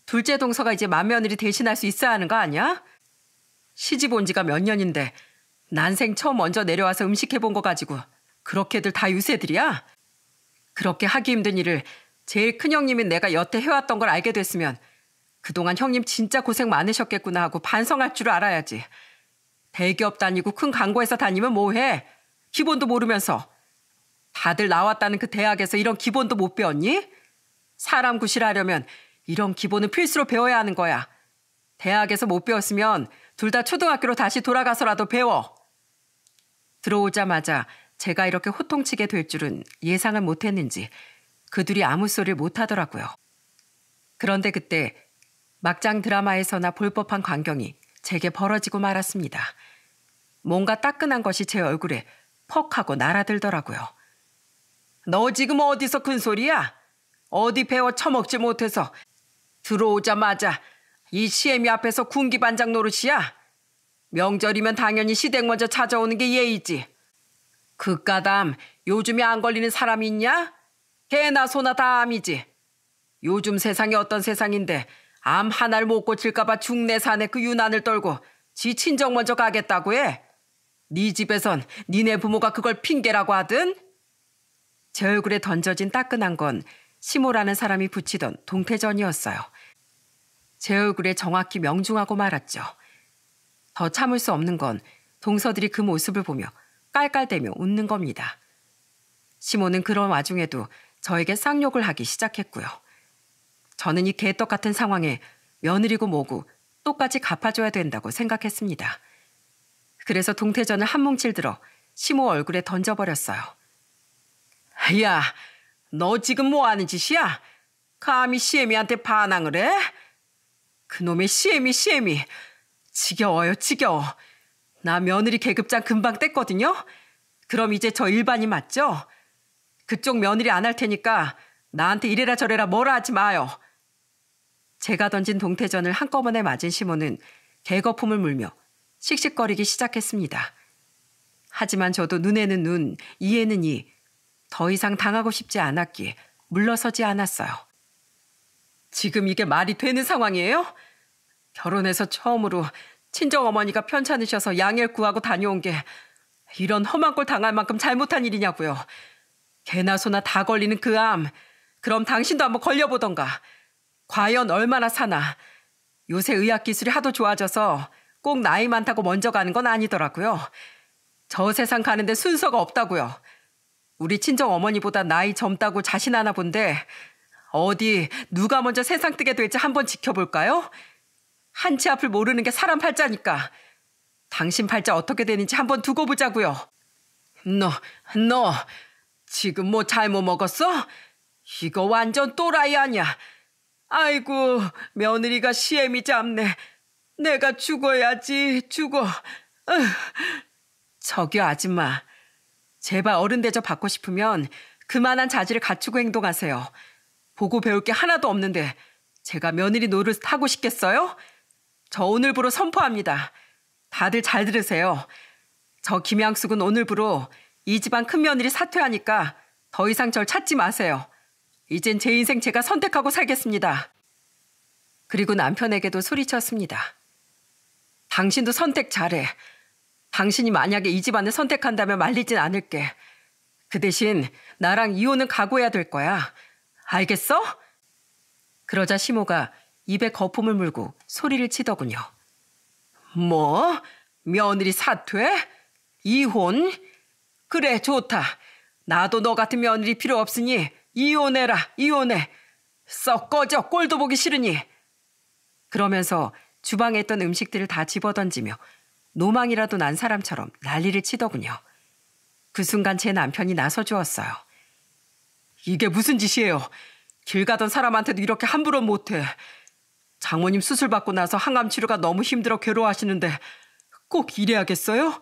둘째 동서가 이제 맏며느리 대신할 수 있어야 하는 거 아니야? 시집 온 지가 몇 년인데 난생 처음 먼저 내려와서 음식 해본 거 가지고 그렇게들 다 유세들이야? 그렇게 하기 힘든 일을 제일 큰형님인 내가 여태 해왔던 걸 알게 됐으면 그동안 형님 진짜 고생 많으셨겠구나 하고 반성할 줄 알아야지. 대기업 다니고 큰 광고회사 다니면 뭐해? 기본도 모르면서. 다들 나왔다는 그 대학에서 이런 기본도 못 배웠니? 사람 구실하려면 이런 기본은 필수로 배워야 하는 거야. 대학에서 못 배웠으면 둘 다 초등학교로 다시 돌아가서라도 배워. 들어오자마자 제가 이렇게 호통치게 될 줄은 예상을 못했는지 그 둘이 아무 소리를 못하더라고요. 그런데 그때 막장 드라마에서나 볼 법한 광경이 제게 벌어지고 말았습니다. 뭔가 따끈한 것이 제 얼굴에 퍽 하고 날아들더라고요. 너 지금 어디서 큰 소리야? 어디 배워 처먹지 못해서 들어오자마자 이 시애미 앞에서 군기반장 노릇이야? 명절이면 당연히 시댁 먼저 찾아오는 게 예의지. 그까담 요즘에 안 걸리는 사람이 있냐? 개나 소나 다 암이지. 요즘 세상이 어떤 세상인데 암 하나를 못 고칠까 봐 중내 산에 그 유난을 떨고 지 친정 먼저 가겠다고 해? 네 집에선 니네 부모가 그걸 핑계라고 하든? 제 얼굴에 던져진 따끈한 건 시모라는 사람이 붙이던 동태전이었어요. 제 얼굴에 정확히 명중하고 말았죠. 더 참을 수 없는 건 동서들이 그 모습을 보며 깔깔대며 웃는 겁니다. 시모는 그런 와중에도 저에게 쌍욕을 하기 시작했고요. 저는 이 개떡 같은 상황에 며느리고 뭐고 똑같이 갚아줘야 된다고 생각했습니다. 그래서 동태전을 한 뭉칠 들어 시모 얼굴에 던져버렸어요. 야, 너 지금 뭐 하는 짓이야? 감히 시애미한테 반항을 해? 그놈의 시애미. 지겨워요, 지겨워. 나 며느리 계급장 금방 뗐거든요? 그럼 이제 저 일반인 맞죠? 그쪽 며느리 안 할 테니까 나한테 이래라 저래라 뭐라 하지 마요. 제가 던진 동태전을 한꺼번에 맞은 시모는 개거품을 물며 씩씩거리기 시작했습니다. 하지만 저도 눈에는 눈, 이에는 이, 더 이상 당하고 싶지 않았기에 물러서지 않았어요. 지금 이게 말이 되는 상황이에요? 결혼해서 처음으로 친정어머니가 편찮으셔서 양해를 구하고 다녀온 게 이런 험한 꼴 당할 만큼 잘못한 일이냐고요. 개나 소나 다 걸리는 그 암, 그럼 당신도 한번 걸려보던가. 과연 얼마나 사나. 요새 의학기술이 하도 좋아져서 꼭 나이 많다고 먼저 가는 건 아니더라고요. 저 세상 가는데 순서가 없다고요. 우리 친정어머니보다 나이 젊다고 자신 하나 본데 어디 누가 먼저 세상 뜨게 될지 한번 지켜볼까요? 한치 앞을 모르는 게 사람 팔자니까. 당신 팔자 어떻게 되는지 한번 두고 보자고요. 너 지금 뭐 잘못 먹었어? 이거 완전 또라이 아니야. 아이고, 며느리가 시애미 잡네. 내가 죽어야지, 죽어. 저기요, 아줌마. 제발 어른 대접 받고 싶으면 그만한 자질을 갖추고 행동하세요. 보고 배울 게 하나도 없는데 제가 며느리 노릇 하고 싶겠어요? 저 오늘부로 선포합니다. 다들 잘 들으세요. 저 김양숙은 오늘부로 이 집안 큰며느리 사퇴하니까 더 이상 절 찾지 마세요. 이젠 제 인생 제가 선택하고 살겠습니다. 그리고 남편에게도 소리쳤습니다. 당신도 선택 잘해. 당신이 만약에 이 집안을 선택한다면 말리진 않을게. 그 대신 나랑 이혼은 각오해야 될 거야. 알겠어? 그러자 시모가 입에 거품을 물고 소리를 치더군요. 뭐? 며느리 사퇴? 이혼? 그래, 좋다. 나도 너 같은 며느리 필요 없으니 이혼해라, 이혼해. 썩 꺼져, 꼴도 보기 싫으니. 그러면서 주방에 있던 음식들을 다 집어던지며 노망이라도 난 사람처럼 난리를 치더군요. 그 순간 제 남편이 나서주었어요. 이게 무슨 짓이에요? 길 가던 사람한테도 이렇게 함부로 못해. 장모님 수술 받고 나서 항암 치료가 너무 힘들어 괴로워하시는데 꼭 이래야겠어요?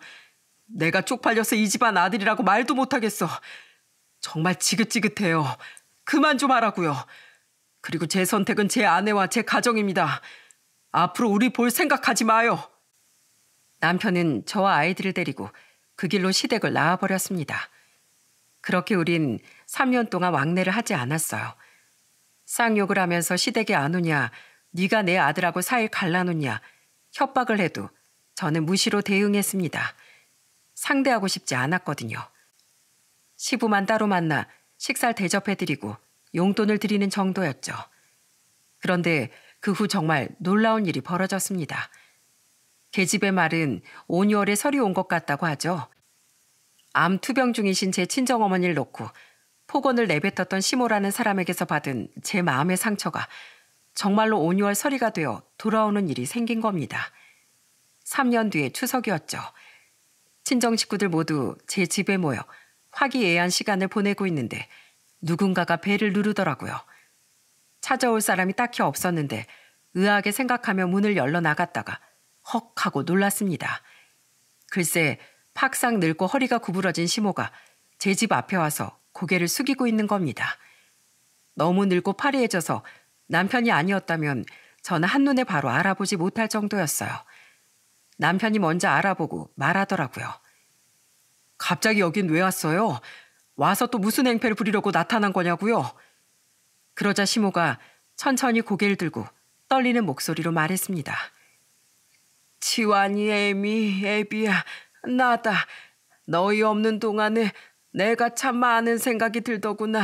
내가 쪽팔려서 이 집안 아들이라고 말도 못하겠어. 정말 지긋지긋해요. 그만 좀 하라고요. 그리고 제 선택은 제 아내와 제 가정입니다. 앞으로 우리 볼 생각하지 마요. 남편은 저와 아이들을 데리고 그 길로 시댁을 나와버렸습니다. 그렇게 우린 3년 동안 왕래를 하지 않았어요. 쌍욕을 하면서 시댁에 안 오냐, 네가 내 아들하고 사이 갈라놓냐 협박을 해도 저는 무시로 대응했습니다. 상대하고 싶지 않았거든요. 시부만 따로 만나 식사를 대접해드리고 용돈을 드리는 정도였죠. 그런데 그 후 정말 놀라운 일이 벌어졌습니다. 계집의 말은 5, 6월에 설이 온 것 같다고 하죠. 암 투병 중이신 제 친정어머니를 놓고 폭언을 내뱉었던 시모라는 사람에게서 받은 제 마음의 상처가 정말로 5, 6월 설이가 되어 돌아오는 일이 생긴 겁니다. 3년 뒤에 추석이었죠. 친정 식구들 모두 제 집에 모여 화기애애한 시간을 보내고 있는데 누군가가 배를 누르더라고요. 찾아올 사람이 딱히 없었는데 의아하게 생각하며 문을 열러 나갔다가 헉 하고 놀랐습니다. 글쎄 팍상 늙고 허리가 구부러진 시모가 제 집 앞에 와서 고개를 숙이고 있는 겁니다. 너무 늙고 파리해져서 남편이 아니었다면 저는 한눈에 바로 알아보지 못할 정도였어요. 남편이 먼저 알아보고 말하더라고요. 갑자기 여긴 왜 왔어요? 와서 또 무슨 행패를 부리려고 나타난 거냐고요? 그러자 시모가 천천히 고개를 들고 떨리는 목소리로 말했습니다. 지환이, 애미, 애비야, 나다. 너희 없는 동안에 내가 참 많은 생각이 들더구나.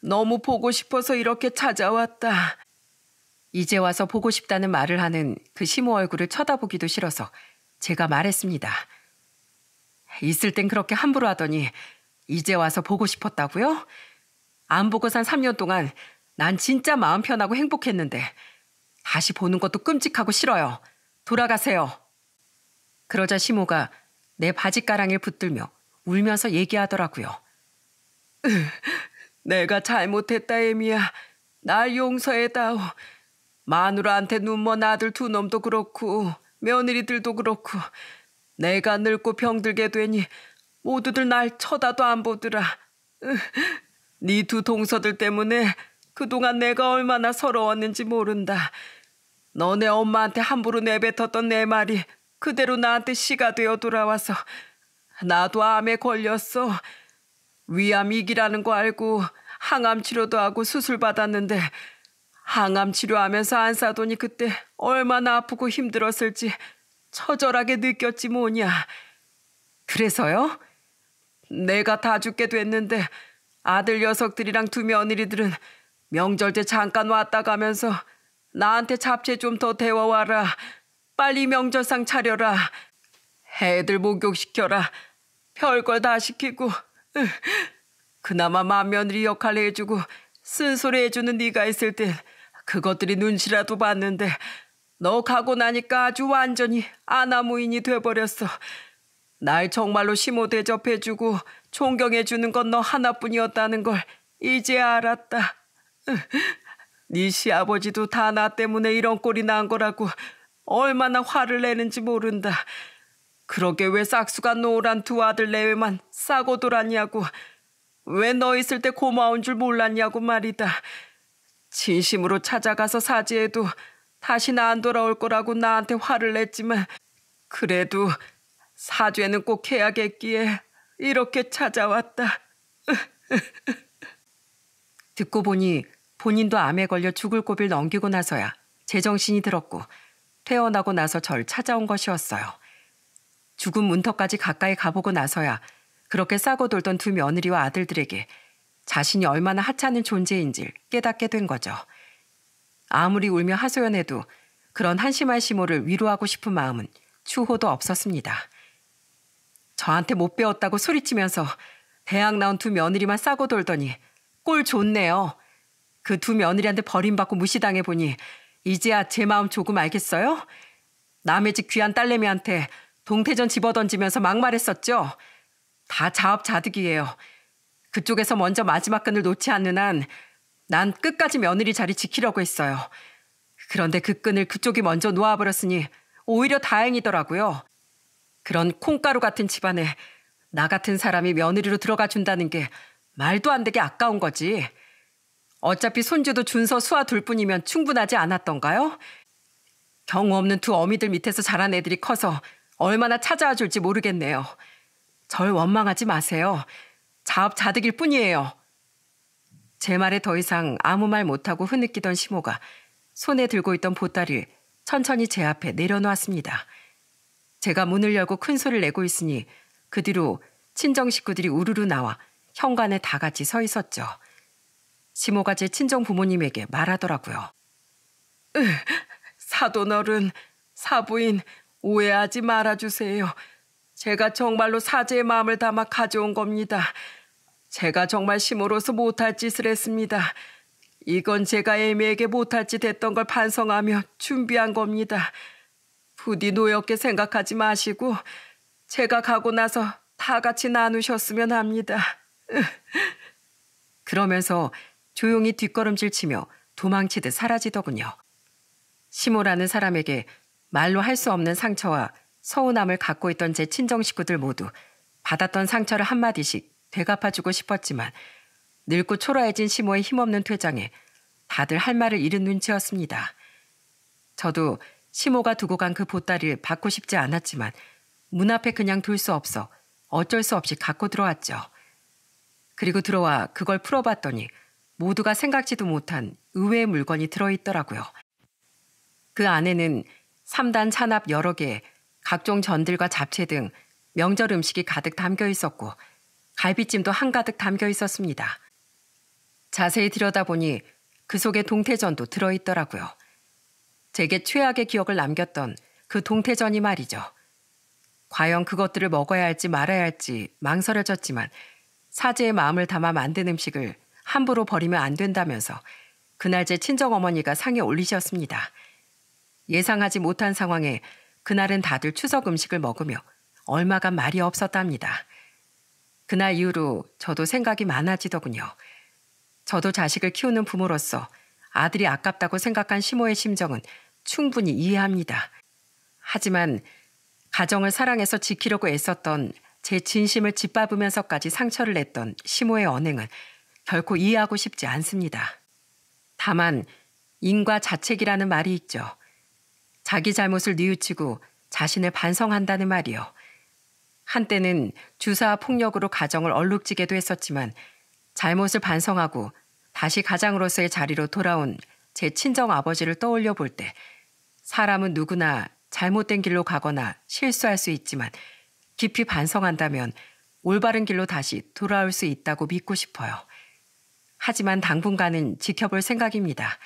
너무 보고 싶어서 이렇게 찾아왔다. 이제 와서 보고 싶다는 말을 하는 그 시모 얼굴을 쳐다보기도 싫어서 제가 말했습니다. 있을 땐 그렇게 함부로 하더니 이제 와서 보고 싶었다고요? 안 보고 산 3년 동안 난 진짜 마음 편하고 행복했는데 다시 보는 것도 끔찍하고 싫어요. 돌아가세요. 그러자 시모가 내 바지가랑이를 붙들며 울면서 얘기하더라고요. 내가 잘못했다, 애미야. 날 용서해다오. 마누라한테 눈먼 아들 두 놈도 그렇고 며느리들도 그렇고 내가 늙고 병들게 되니 모두들 날 쳐다도 안 보더라. 네 두 동서들 때문에 그동안 내가 얼마나 서러웠는지 모른다. 너네 엄마한테 함부로 내뱉었던 내 말이 그대로 나한테 씨가 되어 돌아와서 나도 암에 걸렸어. 위암 2기라는 거 알고 항암 치료도 하고 수술 받았는데 항암 치료하면서 안 싸더니 그때 얼마나 아프고 힘들었을지 처절하게 느꼈지 뭐냐. 그래서요? 내가 다 죽게 됐는데 아들 녀석들이랑 두 며느리들은 명절 때 잠깐 왔다 가면서 나한테 잡채 좀 더 데워와라. 빨리 명절상 차려라. 애들 목욕시켜라. 별걸 다 시키고 그나마 맏며느리 역할 해주고 쓴소리 해주는 네가 있을 땐 그것들이 눈치라도 봤는데 너 가고 나니까 아주 완전히 아나무인이 돼버렸어. 날 정말로 시모 대접해주고 존경해주는 건 너 하나뿐이었다는 걸 이제 알았다. 네 시아버지도 다 나 때문에 이런 꼴이 난 거라고 얼마나 화를 내는지 모른다. 그러게 왜 싹수가 노란 두 아들 내외만 싸고 돌았냐고. 왜 너 있을 때 고마운 줄 몰랐냐고 말이다. 진심으로 찾아가서 사죄해도 다시는 안 돌아올 거라고 나한테 화를 냈지만 그래도 사죄는 꼭 해야겠기에 이렇게 찾아왔다. 듣고 보니 본인도 암에 걸려 죽을 고비를 넘기고 나서야 제정신이 들었고 퇴원하고 나서 절 찾아온 것이었어요. 죽음 문턱까지 가까이 가보고 나서야 그렇게 싸고 돌던 두 며느리와 아들들에게 자신이 얼마나 하찮은 존재인지 깨닫게 된 거죠. 아무리 울며 하소연해도 그런 한심한 시모를 위로하고 싶은 마음은 추호도 없었습니다. 저한테 못 배웠다고 소리치면서 대학 나온 두 며느리만 싸고 돌더니 꼴 좋네요. 그 두 며느리한테 버림받고 무시당해보니 이제야 제 마음 조금 알겠어요? 남의 집 귀한 딸내미한테 동태전 집어던지면서 막말했었죠? 다 자업자득이에요. 그쪽에서 먼저 마지막 끈을 놓지 않는 한 난 끝까지 며느리 자리 지키려고 했어요. 그런데 그 끈을 그쪽이 먼저 놓아버렸으니 오히려 다행이더라고요. 그런 콩가루 같은 집안에 나 같은 사람이 며느리로 들어가 준다는 게 말도 안 되게 아까운 거지. 어차피 손주도 준서 수아 둘 뿐이면 충분하지 않았던가요? 경우 없는 두 어미들 밑에서 자란 애들이 커서 얼마나 찾아와 줄지 모르겠네요. 절 원망하지 마세요. 자업자득일 뿐이에요. 제 말에 더 이상 아무 말 못하고 흐느끼던 시모가 손에 들고 있던 보따리를 천천히 제 앞에 내려놓았습니다. 제가 문을 열고 큰 소리를 내고 있으니 그 뒤로 친정 식구들이 우르르 나와 현관에 다 같이 서 있었죠. 시모가 제 친정 부모님에게 말하더라고요. 사돈어른, 사부인 오해하지 말아주세요. 제가 정말로 사죄의 마음을 담아 가져온 겁니다. 제가 정말 시모로서 못할 짓을 했습니다. 이건 제가 애미에게 못할 짓 했던 걸 반성하며 준비한 겁니다. 부디 노엽게 생각하지 마시고 제가 가고 나서 다 같이 나누셨으면 합니다. 그러면서 조용히 뒷걸음질 치며 도망치듯 사라지더군요. 시모라는 사람에게 말로 할 수 없는 상처와 서운함을 갖고 있던 제 친정 식구들 모두 받았던 상처를 한마디씩 되갚아주고 싶었지만 늙고 초라해진 시모의 힘없는 퇴장에 다들 할 말을 잃은 눈치였습니다. 저도 시모가 두고 간 그 보따리를 받고 싶지 않았지만 문 앞에 그냥 둘 수 없어 어쩔 수 없이 갖고 들어왔죠. 그리고 들어와 그걸 풀어봤더니 모두가 생각지도 못한 의외의 물건이 들어있더라고요. 그 안에는 3단 찬압 여러 개, 각종 전들과 잡채 등 명절 음식이 가득 담겨 있었고 갈비찜도 한가득 담겨 있었습니다. 자세히 들여다보니 그 속에 동태전도 들어있더라고요. 제게 최악의 기억을 남겼던 그 동태전이 말이죠. 과연 그것들을 먹어야 할지 말아야 할지 망설여졌지만 사제의 마음을 담아 만든 음식을 함부로 버리면 안 된다면서 그날 제 친정어머니가 상에 올리셨습니다. 예상하지 못한 상황에 그날은 다들 추석 음식을 먹으며 얼마간 말이 없었답니다. 그날 이후로 저도 생각이 많아지더군요. 저도 자식을 키우는 부모로서 아들이 아깝다고 생각한 시모의 심정은 충분히 이해합니다. 하지만 가정을 사랑해서 지키려고 애썼던 제 진심을 짓밟으면서까지 상처를 냈던 시모의 언행은 결코 이해하고 싶지 않습니다. 다만 인과 자책이라는 말이 있죠. 자기 잘못을 뉘우치고 자신을 반성한다는 말이요. 한때는 주사와 폭력으로 가정을 얼룩지게도 했었지만 잘못을 반성하고 다시 가장으로서의 자리로 돌아온 제 친정 아버지를 떠올려 볼 때 사람은 누구나 잘못된 길로 가거나 실수할 수 있지만 깊이 반성한다면 올바른 길로 다시 돌아올 수 있다고 믿고 싶어요. 하지만 당분간은 지켜볼 생각입니다.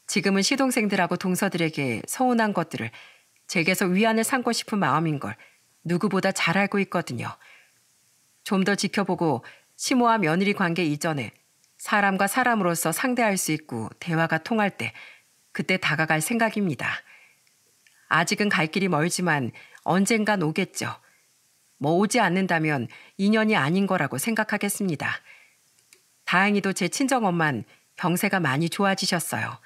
지금은 시동생들하고 동서들에게 서운한 것들을 제게서 위안을 삼고 싶은 마음인 걸 누구보다 잘 알고 있거든요. 좀 더 지켜보고 시모와 며느리 관계 이전에 사람과 사람으로서 상대할 수 있고 대화가 통할 때 그때 다가갈 생각입니다. 아직은 갈 길이 멀지만 언젠간 오겠죠. 뭐 오지 않는다면 인연이 아닌 거라고 생각하겠습니다. 다행히도 제 친정엄만 병세가 많이 좋아지셨어요.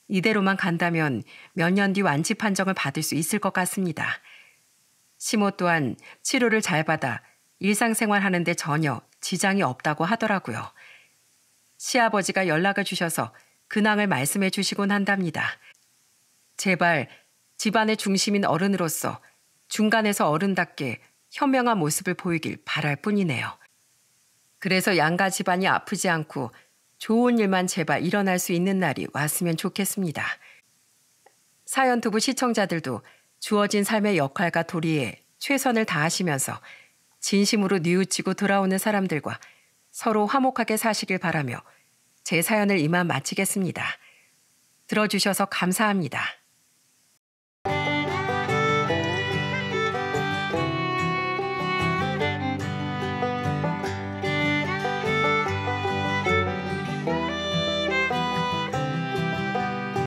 이대로만 간다면 몇 년 뒤 완치 판정을 받을 수 있을 것 같습니다. 시모 또한 치료를 잘 받아 일상생활 하는데 전혀 지장이 없다고 하더라고요. 시아버지가 연락을 주셔서 근황을 말씀해 주시곤 한답니다. 제발 집안의 중심인 어른으로서 중간에서 어른답게 현명한 모습을 보이길 바랄 뿐이네요. 그래서 양가 집안이 아프지 않고 좋은 일만 제발 일어날 수 있는 날이 왔으면 좋겠습니다. 사연투부 시청자들도 주어진 삶의 역할과 도리에 최선을 다하시면서 진심으로 뉘우치고 돌아오는 사람들과 서로 화목하게 사시길 바라며 제 사연을 이만 마치겠습니다. 들어주셔서 감사합니다.